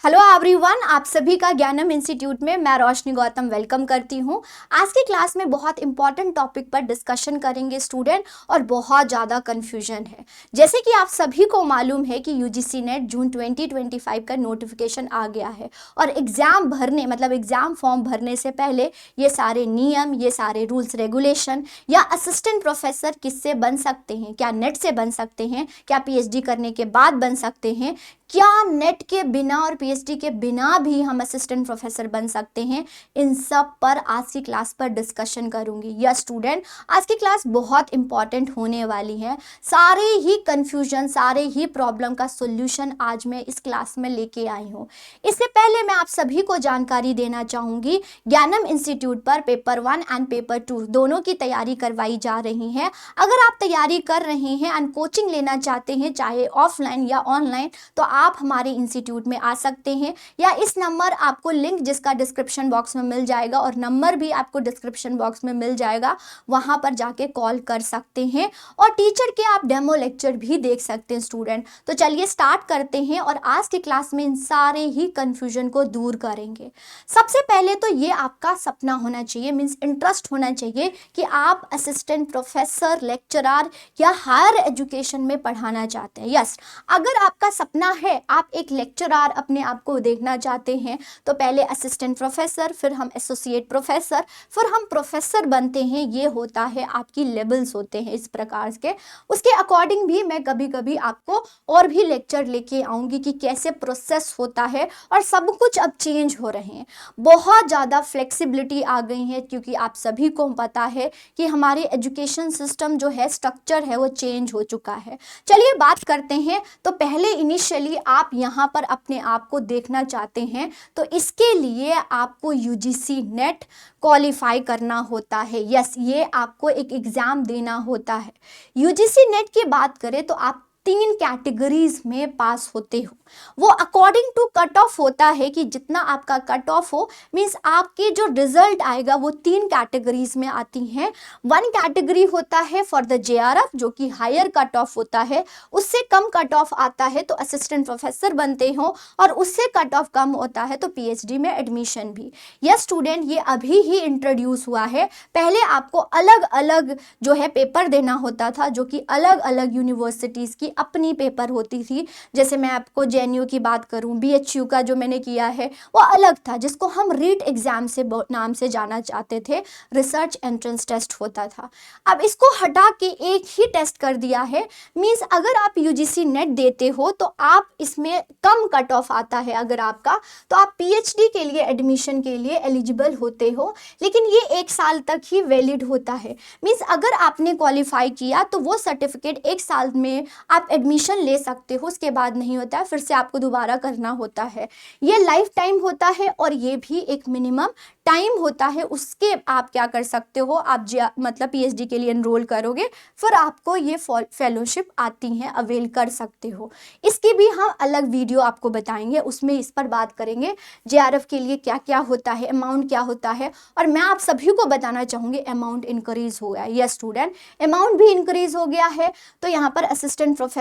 Hello everyone, आप सभी का ज्ञानम इंस्टीट्यूट में मैं रोशनी गौतम वेलकम करती हूं। आज की क्लास में बहुत इंपॉर्टेंट टॉपिक पर डिस्कशन करेंगे स्टूडेंट, और बहुत ज़्यादा कंफ्यूजन है। जैसे कि आप सभी को मालूम है कि यूजीसी नेट जून 2025 का नोटिफिकेशन आ गया है, और एग्ज़ाम भरने मतलब एग्ज़ाम फॉर्म भरने से पहले ये सारे नियम, ये सारे रूल्स रेगुलेशन या असिस्टेंट प्रोफेसर किससे बन सकते हैं, क्या नेट से बन सकते हैं, क्या पीएचडी करने के बाद बन सकते हैं, क्या नेट के बिना और पीएचडी के बिना भी हम असिस्टेंट प्रोफेसर बन सकते हैं, इन सब पर आज की क्लास पर डिस्कशन करूंगी। यस स्टूडेंट, आज की क्लास बहुत इंपॉर्टेंट होने वाली है। सारे ही कंफ्यूजन, सारे ही प्रॉब्लम का सॉल्यूशन आज मैं इस क्लास में लेके आई हूँ। इससे पहले मैं आप सभी को जानकारी देना चाहूँगी, ज्ञानम इंस्टीट्यूट पर पेपर 1 एंड पेपर 2 दोनों की तैयारी करवाई जा रही है। अगर आप तैयारी कर रहे हैं एंड कोचिंग लेना चाहते हैं, चाहे ऑफलाइन या ऑनलाइन, तो आप हमारे इंस्टीट्यूट में आ सकते हैं, या इस नंबर आपको लिंक जिसका डिस्क्रिप्शन बॉक्स में मिल जाएगा, और नंबर भी आपको डिस्क्रिप्शन बॉक्स में मिल जाएगा, वहां पर जाके कॉल कर सकते हैं, और टीचर के आप डेमो लेक्चर भी देख सकते हैं स्टूडेंट। तो चलिए स्टार्ट करते हैं, और आज की क्लास में इन सारे ही कंफ्यूजन को दूर करेंगे। सबसे पहले तो ये आपका सपना होना चाहिए, मीन्स इंटरेस्ट होना चाहिए कि आप असिस्टेंट प्रोफेसर, लेक्चरर या हायर एजुकेशन में पढ़ाना चाहते हैं। यस, अगर आपका सपना है, आप एक लेक्चरर अपने आप को देखना चाहते हैं, तो पहले असिस्टेंट प्रोफेसर, फिर हम एसोसिएट प्रोफेसर, फिर हम प्रोफेसर बनते हैं। ये होता है, आपकी लेवल्स होते हैं इस प्रकार के। उसके अकॉर्डिंग भी मैं कभी कभी आपको और भी लेक्चर लेके आऊँगी कि कैसे प्रोसेस होता है, और सब कुछ अब चेंज हो रहे हैं। बहुत ज़्यादा फ्लेक्सिबिलिटी आ गई है, क्योंकि आप सभी को पता है कि हमारे एजुकेशन सिस्टम जो है, स्ट्रक्चर है, वो चेंज हो चुका है। चलिए बात करते हैं। तो पहले इनिशियली आप यहाँ पर अपने आप को देखना चाहते हैं, तो इसके लिए आपको यूजीसी नेट क्वालिफाई करना होता है। यस, ये आपको एक एग्ज़ाम देना होता है। यूजीसी नेट की बात करें तो आप 3 कैटेगरीज में पास होते हो। वो अकॉर्डिंग टू कट ऑफ होता है कि जितना आपका कट ऑफ हो, मीन्स आपके जो रिजल्ट आएगा वो 3 कैटेगरीज में आती हैं। 1 कैटेगरी होता है फॉर द जेआरएफ, जो कि हायर कट ऑफ होता है। उससे कम कट ऑफ आता है तो असिस्टेंट प्रोफेसर बनते हो, और उससे कट ऑफ कम होता है तो पीएचडी में एडमिशन भी। यस स्टूडेंट, ये अभी ही इंट्रोड्यूस हुआ है। पहले आपको अलग अलग जो है पेपर देना होता था, जो कि अलग अलग यूनिवर्सिटीज़ की अपनी पेपर होती थी। जैसे मैं आपको जेएनयू की बात करूं, बीएचयू का जो मैंने किया है वो अलग था, जिसको हम रीट एग्जाम से नाम से जाना चाहते थे, रिसर्च एंट्रेंस टेस्ट होता था। अब इसको हटा के एक ही टेस्ट कर दिया है। मींस अगर आप यूजीसी नेट देते हो तो आप इसमें कम कट ऑफ आता है अगर आपका, तो आप पीएचडी के लिए एडमिशन के लिए एलिजिबल होते हो, लेकिन ये 1 साल तक ही वैलिड होता है। मींस अगर आपने क्वालिफाई किया तो वो सर्टिफिकेट 1 साल में आप एडमिशन ले सकते हो, उसके बाद नहीं होता है, फिर से आपको दोबारा करना होता है। ये लाइफ टाइम होता है, और ये भी एक मिनिमम टाइम होता है। उसके आप क्या कर सकते हो, आप मतलब पीएचडी के लिए एनरोल करोगे, फिर आपको ये फेलोशिप आती हैं, अवेल कर सकते हो। इसकी भी हम अलग वीडियो आपको बताएंगे, उसमें इस पर बात करेंगे जेआरएफ के लिए क्या क्या होता है, अमाउंट क्या होता है। और मैं आप सभी को बताना चाहूँगी, अमाउंट इंक्रीज हो गया है। यस स्टूडेंट, अमाउंट भी इंक्रीज हो गया है। तो यहाँ पर असिस्टेंट प्रोफेसर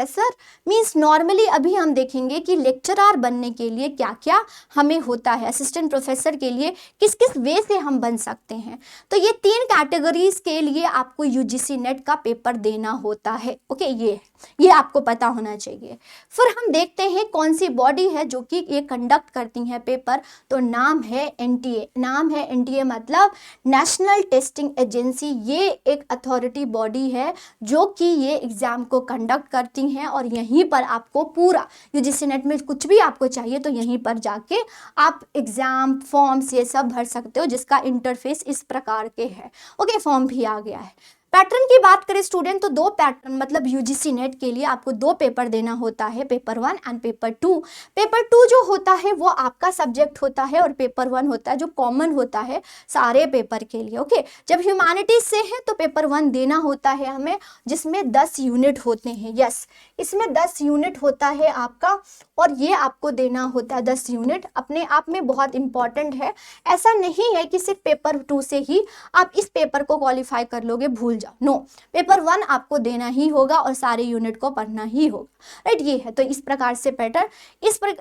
मीन्स नॉर्मली अभी हम देखेंगे कि लेक्चरर बनने के लिए क्या क्या हमें होता है, असिस्टेंट प्रोफेसर के लिए किस किस वे से हम बन सकते हैं। तो ये 3 कैटेगरीज के लिए आपको यूजीसी नेट का पेपर देना होता है। ओके, ये आपको पता होना चाहिए। फिर हम देखते हैं कौन सी बॉडी है जो कि ये कंडक्ट करती है पेपर। तो नाम है एनटीए। नाम है एनटीए मतलब नेशनल टेस्टिंग एजेंसी। ये एक अथॉरिटी बॉडी है जो कि ये एग्जाम को कंडक्ट करती हैं, और यहीं पर आपको पूरा यूजीसी नेट में कुछ भी आपको चाहिए तो यहीं पर जाके आप एग्जाम फॉर्म्स ये सब भर सकते हो, जिसका इंटरफेस इस प्रकार के है। ओके, फॉर्म भी आ गया है। पैटर्न की बात करें स्टूडेंट, तो 2 पैटर्न मतलब यूजीसी नेट के लिए आपको 2 पेपर देना होता है, पेपर 1 एंड पेपर 2। पेपर 2 जो होता है वो आपका सब्जेक्ट होता है, और पेपर 1 होता है जो कॉमन होता है सारे पेपर के लिए। ओके, जब ह्यूमैनिटीज से है तो पेपर 1 देना होता है हमें, जिसमें 10 यूनिट होते हैं। यस, इसमें 10 यूनिट होता है आपका, और ये आपको देना होता है 10 यूनिट। अपने आप में बहुत इंपॉर्टेंट है। ऐसा नहीं है कि सिर्फ पेपर 2 से ही आप इस पेपर को क्वालिफाई कर लोगे, भूल जाओ, नो, पेपर 1 आपको देना ही होगा और सारे यूनिट को पढ़ना ही होगा, राइट। ये है, तो इस प्रकार से पैटर्न,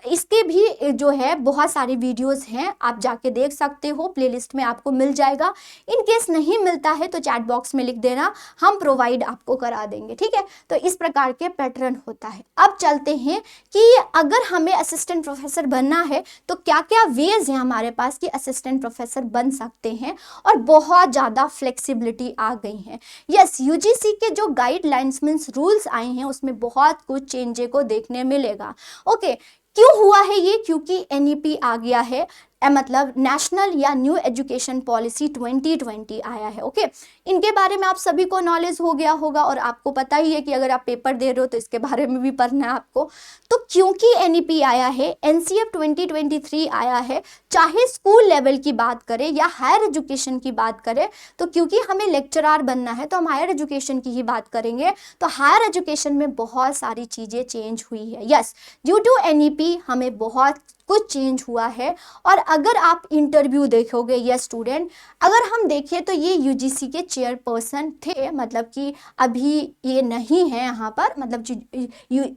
इसके भी जो है बहुत सारे वीडियोस हैं, आप जाके देख सकते हो, प्लेलिस्ट में आपको मिल जाएगा। इन केस नहीं मिलता है तो चैट बॉक्स में लिख देना, हम प्रोवाइड आपको करा देंगे, ठीक है। तो इस प्रकार के पैटर्न होता है। अब चलते हैं कि अगर हमें असिस्टेंट प्रोफेसर बनना है तो क्या क्या वेज हैं हमारे पास कि असिस्टेंट प्रोफेसर बन सकते हैं, और बहुत ज़्यादा फ्लेक्सिबिलिटी आ गई है। यस, यूजीसी के जो गाइडलाइंस मीन्स रूल्स आए हैं उसमें बहुत कुछ चेंजेस को देखने मिलेगा। ओके, क्यों हुआ है ये? क्योंकि एनईपी आ गया है, मतलब नेशनल या न्यू एजुकेशन पॉलिसी 2020 आया है। ओके, इनके बारे में आप सभी को नॉलेज हो गया होगा और आपको पता ही है कि अगर आप पेपर दे रहे हो तो इसके बारे में भी पढ़ना है आपको। तो क्योंकि एनईपी आया है, एनसीएफ 2023 आया है, चाहे स्कूल लेवल की बात करें या हायर एजुकेशन की बात करें, तो क्योंकि हमें लेक्चरार बनना है तो हम हायर एजुकेशन की ही बात करेंगे। तो हायर एजुकेशन में बहुत सारी चीज़ें चेंज हुई है। यस, ड्यू टू एनईपी हमें बहुत कुछ चेंज हुआ है। और अगर आप इंटरव्यू देखोगे या स्टूडेंट, अगर हम देखें तो ये यूजीसी के चेयरपर्सन थे, मतलब कि अभी ये नहीं है यहाँ पर, मतलब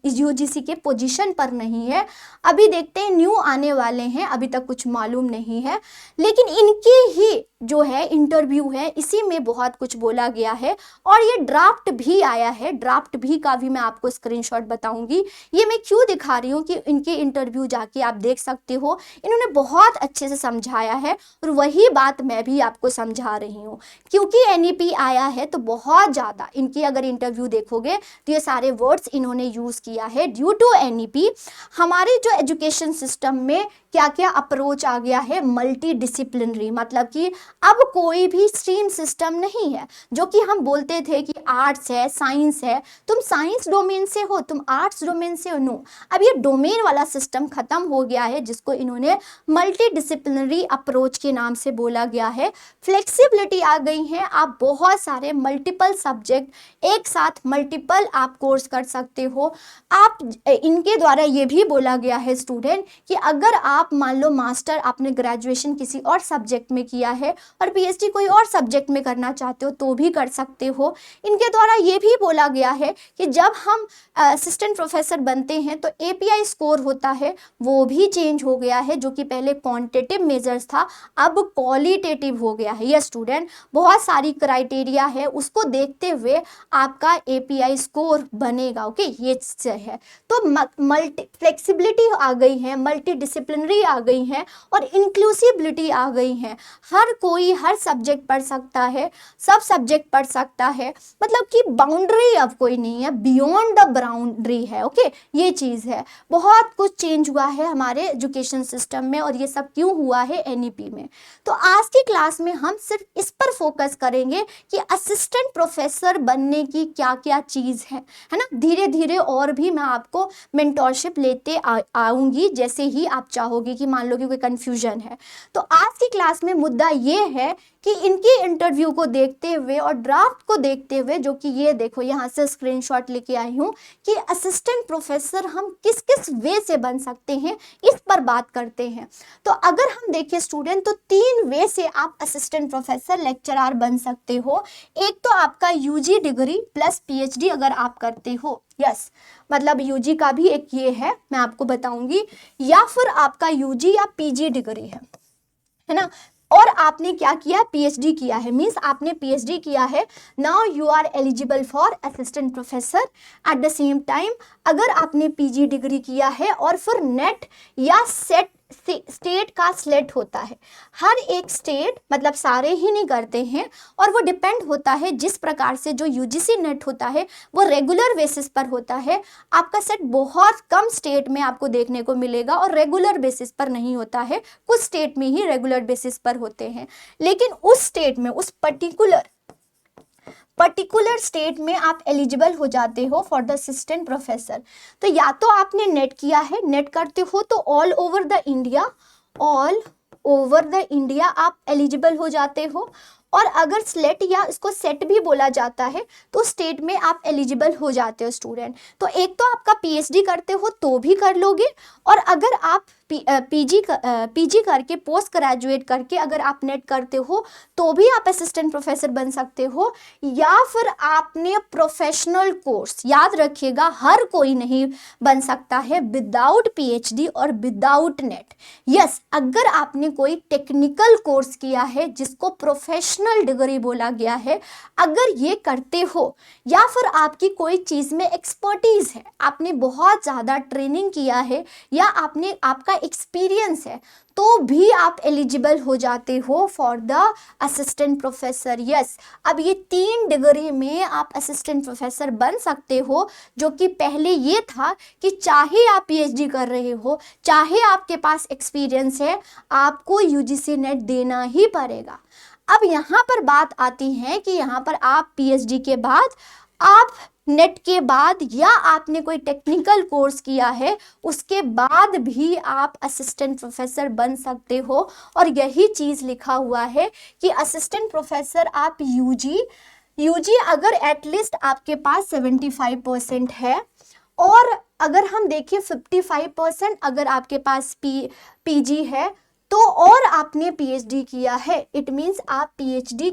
यूजीसी के पोजीशन पर नहीं है। अभी देखते हैं, न्यू आने वाले हैं, अभी तक कुछ मालूम नहीं है, लेकिन इनके ही जो है इंटरव्यू है, इसी में बहुत कुछ बोला गया है। और ये ड्राफ्ट भी आया है, ड्राफ्ट भी का भी मैं आपको स्क्रीनशॉट बताऊंगी। ये मैं क्यों दिखा रही हूँ कि इनके इंटरव्यू जाके आप देख सकते हो, इन्होंने बहुत अच्छे से समझाया है और वही बात मैं भी आपको समझा रही हूँ। क्योंकि एनईपी आया है तो बहुत ज़्यादा इनकी अगर इंटरव्यू देखोगे तो ये सारे वर्ड्स इन्होंने यूज़ किया है। ड्यू टू एनईपी हमारे जो एजुकेशन सिस्टम में क्या क्या अप्रोच आ गया है, मल्टी डिसिप्लिनरी, मतलब कि अब कोई भी स्ट्रीम सिस्टम नहीं है। जो कि हम बोलते थे कि आर्ट्स है, साइंस है, तुम साइंस डोमेन से हो, तुम आर्ट्स डोमेन से हो, नो, अब ये डोमेन वाला सिस्टम खत्म हो गया है, जिसको इन्होंने मल्टी डिसिप्लिनरी अप्रोच के नाम से बोला गया है। फ्लेक्सिबिलिटी आ गई है, आप बहुत सारे मल्टीपल सब्जेक्ट एक साथ मल्टीपल आप कोर्स कर सकते हो। आप इनके द्वारा ये भी बोला गया है स्टूडेंट कि अगर आप मान लो मास्टर आपने ग्रेजुएशन किसी और सब्जेक्ट में किया है और पीएचडी कोई और सब्जेक्ट में करना चाहते हो तो भी कर सकते हो। इनके द्वारा ये भी बोला गया है कि जब हम असिस्टेंट प्रोफेसर बनते हैं तो एपीआई स्कोर होता है, वो भी चेंज हो गया है, जो कि पहले क्वांटिटेटिव मेजर्स था, अब क्वालिटेटिव हो गया है। ये स्टूडेंट बहुत सारी क्राइटेरिया है, उसको देखते हुए आपका एपीआई स्कोर बनेगा। ओके, ये है। तो मल्टी फ्लेक्सिबिलिटी आ गई है, मल्टी डिसिप्लिनरी आ गई है और इंक्लूसिबिलिटी आ गई है। हर कोई हर सब्जेक्ट पढ़ सकता है, सब सब्जेक्ट पढ़ सकता है, मतलब कि बाउंड्री अब कोई नहीं है, बियॉन्ड द बाउंड्री है। ओके, ये चीज़ है। बहुत कुछ चेंज हुआ है हमारे एजुकेशन सिस्टम में और ये सब क्यों हुआ है एनईपी में। तो आज की क्लास में हम सिर्फ इस पर फोकस करेंगे कि असिस्टेंट प्रोफेसर बनने की क्या क्या चीज़ है ना। धीरे धीरे और भी मैं आपको मेंटोरशिप लेते आऊँगी, जैसे ही आप चाहोगे कि मान लो कि कोई कंफ्यूजन है। तो आज की क्लास में मुद्दा ये है कि इनके इंटरव्यू को देखते हुए और ड्राफ्ट को देखते हुए, जो कि ये देखो यहाँ से स्क्रीनशॉट लेके आई हूँ, कि असिस्टेंट प्रोफेसर हम किस किस वे से बन सकते हैं, इस पर बात करते हैं। तो अगर हम देखें स्टूडेंट, तो 3 वे से आप असिस्टेंट प्रोफेसर लेक्चरर बन सकते हो। एक तो आपका यूजी डिग्री प्लस पीएचडी अगर आप करते हो, यस, मतलब यूजी का भी एक ये है, मैं आपको बताऊंगी, या फिर आपका यूजी या पीजी डिग्री है ना, और आपने क्या किया, पीएचडी किया है, मीन्स आपने पीएचडी किया है, now you are eligible for assistant professor. At the same time अगर आपने पीजी डिग्री किया है और फिर नेट या सेट स्टेट का स्लेट होता है, हर एक स्टेट, मतलब सारे ही नहीं करते हैं, और वो डिपेंड होता है जिस प्रकार से जो यूजीसी नेट होता है वो रेगुलर बेसिस पर होता है। आपका सेट बहुत कम स्टेट में आपको देखने को मिलेगा और रेगुलर बेसिस पर नहीं होता है, कुछ स्टेट में ही रेगुलर बेसिस पर होते हैं। लेकिन उस स्टेट में, उस पर्टिकुलर स्टेट में आप एलिजिबल हो जाते हो फॉर द असिस्टेंट प्रोफेसर। तो या तो आपने नेट किया है, नेट करते हो तो ऑल ओवर द इंडिया आप एलिजिबल हो जाते हो, और अगर स्लेट या इसको सेट भी बोला जाता है तो स्टेट में आप एलिजिबल हो जाते हो स्टूडेंट। तो एक तो आपका पीएचडी करते हो तो भी कर लोगे, और अगर आप पीजी करके, पोस्ट ग्रेजुएट करके अगर आप नेट करते हो तो भी आप असिस्टेंट प्रोफेसर बन सकते हो, या फिर आपने प्रोफेशनल कोर्स, याद रखिएगा हर कोई नहीं बन सकता है विदाउट पीएचडी और विदाउट नेट। यस, अगर आपने कोई टेक्निकल कोर्स किया है जिसको प्रोफेशनल डिग्री बोला गया है, अगर ये करते हो, या फिर आपकी कोई चीज़ में एक्सपर्टीज है, आपने बहुत ज़्यादा ट्रेनिंग किया है, या आपका एक्सपीरियंस है, तो भी आप एलिजिबल हो जाते हो for the assistant professor. Yes, अब ये 3 डिग्री में आप असिस्टेंट प्रोफेसर बन सकते हो, जो कि पहले ये था कि चाहे आप पीएचडी कर रहे हो, चाहे आपके पास एक्सपीरियंस है, आपको यूजीसी नेट देना ही पड़ेगा। अब यहाँ पर बात आती है कि यहाँ पर आप पीएचडी के बाद, आप नेट के बाद, या आपने कोई टेक्निकल कोर्स किया है उसके बाद भी आप असिस्टेंट प्रोफेसर बन सकते हो। और यही चीज़ लिखा हुआ है कि असिस्टेंट प्रोफेसर आप यूजी अगर एटलीस्ट आपके पास 75% है, और अगर हम देखें 55% अगर आपके पास पीजी है, तो और आपने पीएचडी किया है, इट मीन्स आप पीएचडी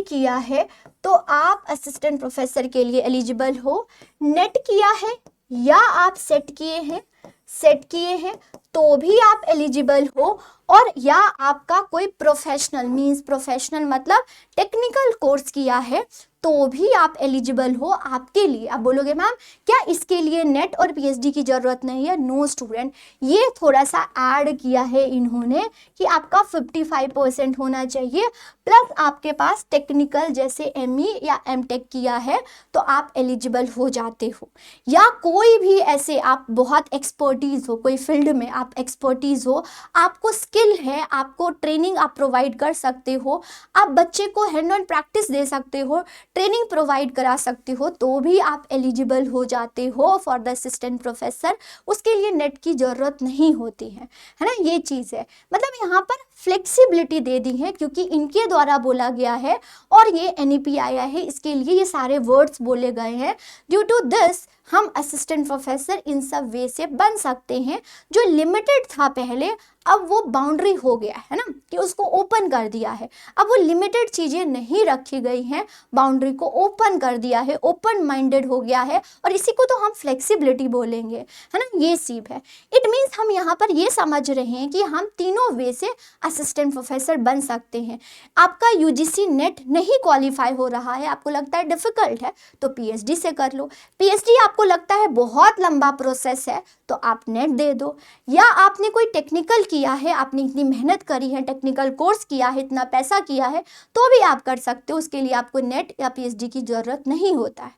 किया है, तो आप असिस्टेंट प्रोफेसर के लिए एलिजिबल हो। नेट किया है या आप सेट किए हैं तो भी आप एलिजिबल हो, और या आपका कोई प्रोफेशनल मतलब टेक्निकल कोर्स किया है तो भी आप एलिजिबल हो। आपके लिए, आप बोलोगे मैम क्या इसके लिए नेट और पीएचडी की ज़रूरत नहीं है? नो स्टूडेंट, ये थोड़ा सा ऐड किया है इन्होंने कि आपका 55% होना चाहिए, प्लस आपके पास टेक्निकल जैसे एमई या एमटेक किया है तो आप एलिजिबल हो जाते हो। या कोई भी ऐसे आप बहुत एक्सपर्टीज़ हो, कोई फील्ड में आप एक्सपर्टीज़ हो, आपको स्किल है, आपको ट्रेनिंग आप प्रोवाइड कर सकते हो, आप बच्चे को हैंड ऑन प्रैक्टिस दे सकते हो, ट्रेनिंग प्रोवाइड करा सकते हो, तो भी आप एलिजिबल हो जाते हो फॉर द असिस्टेंट प्रोफेसर। उसके लिए नेट की ज़रूरत नहीं होती है ना, ये चीज़ है। मतलब यहाँ पर फ्लेक्सिबिलिटी दे दी है क्योंकि इनके द्वारा बोला गया है, और ये एनईपी आया है, इसके लिए ये सारे वर्ड्स बोले गए हैं। ड्यू टू दिस हम असिस्टेंट प्रोफेसर इन सब वे से बन सकते हैं। जो लिमिटेड था पहले, अब वो बाउंड्री हो गया है ना, कि उसको ओपन कर दिया है। अब वो लिमिटेड चीज़ें नहीं रखी गई हैं, बाउंड्री को ओपन कर दिया है, ओपन माइंडेड हो गया है, और इसी को तो हम फ्लेक्सिबिलिटी बोलेंगे, है ना, ये सीप है। इट मीन्स हम यहाँ पर ये समझ रहे हैं कि हम तीनों वे से असिस्टेंट प्रोफेसर बन सकते हैं। आपका यूजीसी नेट नहीं क्वालिफाई हो रहा है, आपको लगता है डिफ़िकल्ट है, तो पीएचडी से कर लो। पीएचडी आपको लगता है बहुत लंबा प्रोसेस है, तो आप नेट दे दो। या आपने कोई टेक्निकल किया है, आपने इतनी मेहनत करी है, टेक्निकल कोर्स किया है, इतना पैसा किया है, तो भी आप कर सकते हो, उसके लिए आपको नेट या पीएचडी की ज़रूरत नहीं होता है।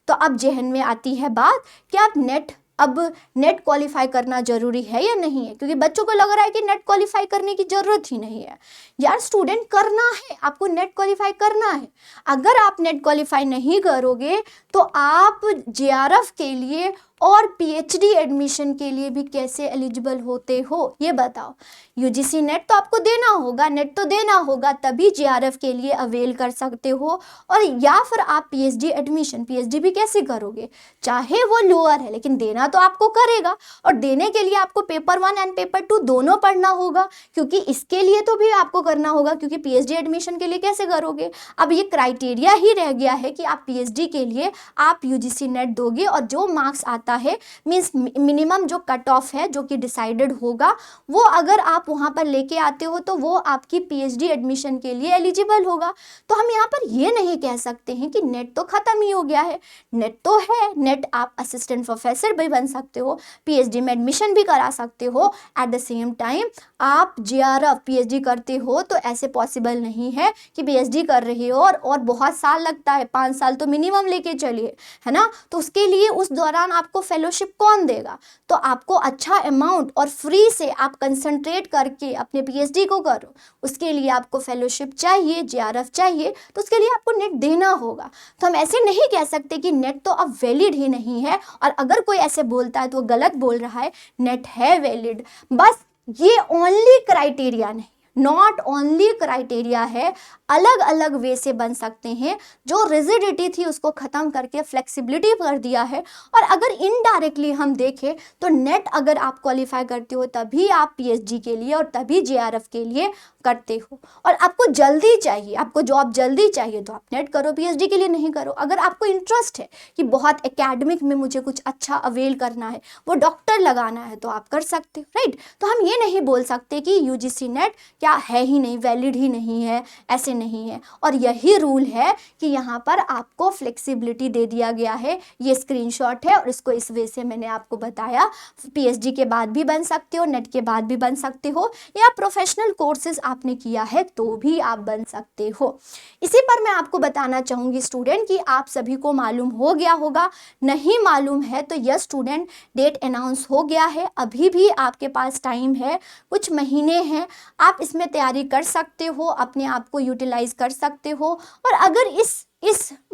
तो अब जहन में आती है बात कि आप अब नेट क्वालिफाई करना ज़रूरी है या नहीं है, क्योंकि बच्चों को लग रहा है कि नेट क्वालिफाई करने की ज़रूरत ही नहीं है। यार स्टूडेंट, करना है, आपको नेट क्वालिफाई करना है। अगर आप नेट क्वालिफाई नहीं करोगे तो आप जेआरएफ के लिए और पीएचडी एडमिशन के लिए भी कैसे एलिजिबल होते हो, ये बताओ। यूजीसी नेट तो आपको देना होगा, नेट तो देना होगा, तभी जेआरएफ के लिए अवेल कर सकते हो। और या फिर आप पीएचडी एडमिशन, पीएचडी भी कैसे करोगे, चाहे वो लोअर है लेकिन देना तो आपको करेगा, और देने के लिए आपको पेपर 1 एंड पेपर 2 दोनों पढ़ना होगा, क्योंकि इसके लिए तो भी आपको करना होगा, क्योंकि पीएचडी एडमिशन के लिए कैसे करोगे। अब ये क्राइटेरिया ही रह गया है कि आप पीएचडी के लिए आप यूजीसी नेट दोगे, और जो मार्क्स है मींस मिनिमम जो कट ऑफ है जो कि डिसाइडेड होगा, वो अगर आप वहां पर लेके आते हो तो वो आपकी पीएचडी एडमिशन के लिए एलिजिबल होगा। तो हम यहाँ पर ये नहीं कह सकते हैं कि नेट तो खत्म ही हो गया है, नेट तो है, नेट आप असिस्टेंट प्रोफेसर भी बन सकते हो, पीएचडी में एडमिशन भी करा सकते हो। एट द सेम टाइम आप जेआरएफ पीएचडी करते हो तो ऐसे पॉसिबल नहीं है कि पीएचडी कर रहे हो और बहुत साल लगता है, 5 साल तो मिनिमम लेके चलिए, है ना। तो उसके लिए उस दौरान आपको फेलोशिप कौन देगा, तो आपको अच्छा अमाउंट और फ्री से आप कंसंट्रेट करके अपने पीएचडी को करो, उसके लिए आपको फेलोशिप चाहिए, जेआरएफ चाहिए, तो उसके लिए आपको नेट देना होगा। तो हम ऐसे नहीं कह सकते कि नेट तो अब वैलिड ही नहीं है, और अगर कोई ऐसे बोलता है तो वो गलत बोल रहा है। नेट है वैलिड, बस ये ओनली क्राइटेरिया नहीं, नॉट ओनली क्राइटेरिया है, अलग अलग वे से बन सकते हैं। जो रिजिडिटी थी उसको ख़त्म करके फ्लेक्सिबिलिटी कर दिया है। और अगर इनडायरेक्टली हम देखें तो नेट अगर आप क्वालिफाई करते हो तभी आप पीएचडी के लिए और तभी जेआरएफ के लिए करते हो। और आपको जल्दी चाहिए, आपको जॉब जल्दी चाहिए तो आप नेट करो, पीएचडी के लिए नहीं करो। अगर आपको इंटरेस्ट है कि बहुत एकेडमिक में मुझे कुछ अच्छा अवेल करना है, वो डॉक्टर लगाना है, तो आप कर सकते हो, राइट। तो हम ये नहीं बोल सकते कि यूजीसी नेट क्या है ही नहीं, वैलिड ही नहीं है, ऐसे नहीं है। और यही रूल है कि यहाँ पर आपको फ्लेक्सिबिलिटी दे दिया गया है। ये स्क्रीनशॉट है और इसको इस वे से मैंने आपको बताया। पीएचडी के बाद भी बन सकते हो, नेट के बाद भी बन सकते हो, या प्रोफेशनल कोर्सेज आपने किया है तो भी आप बन सकते हो। इसी पर मैं आपको बताना चाहूँगी स्टूडेंट कि आप सभी को मालूम हो गया होगा, नहीं मालूम है तो यस स्टूडेंट, डेट अनाउंस हो गया है। अभी भी आपके पास टाइम है, कुछ महीने हैं, आप इसमें तैयारी कर सकते हो, अपने आप को यूटिलाइज कर सकते हो। और अगर इस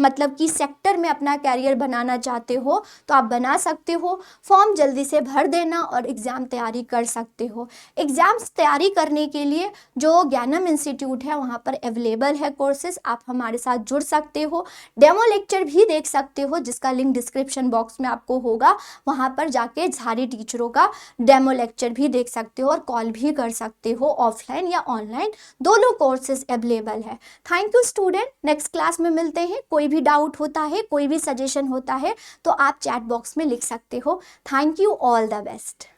मतलब कि सेक्टर में अपना कैरियर बनाना चाहते हो तो आप बना सकते हो। फॉर्म जल्दी से भर देना और एग्ज़ाम तैयारी कर सकते हो। एग्ज़ाम्स तैयारी करने के लिए जो ज्ञानम इंस्टीट्यूट है वहाँ पर अवेलेबल है कोर्सेज, आप हमारे साथ जुड़ सकते हो। डेमो लेक्चर भी देख सकते हो जिसका लिंक डिस्क्रिप्शन बॉक्स में आपको होगा, वहाँ पर जाके सारे टीचरों का डेमो लेक्चर भी देख सकते हो और कॉल भी कर सकते हो, ऑफलाइन या ऑनलाइन दोनों कोर्सेज अवेलेबल है। Thank you student, next class में मिलते हैं। कोई भी डाउट होता है, कोई भी सजेशन होता है तो आप चैट बॉक्स में लिख सकते हो। Thank you, all the best.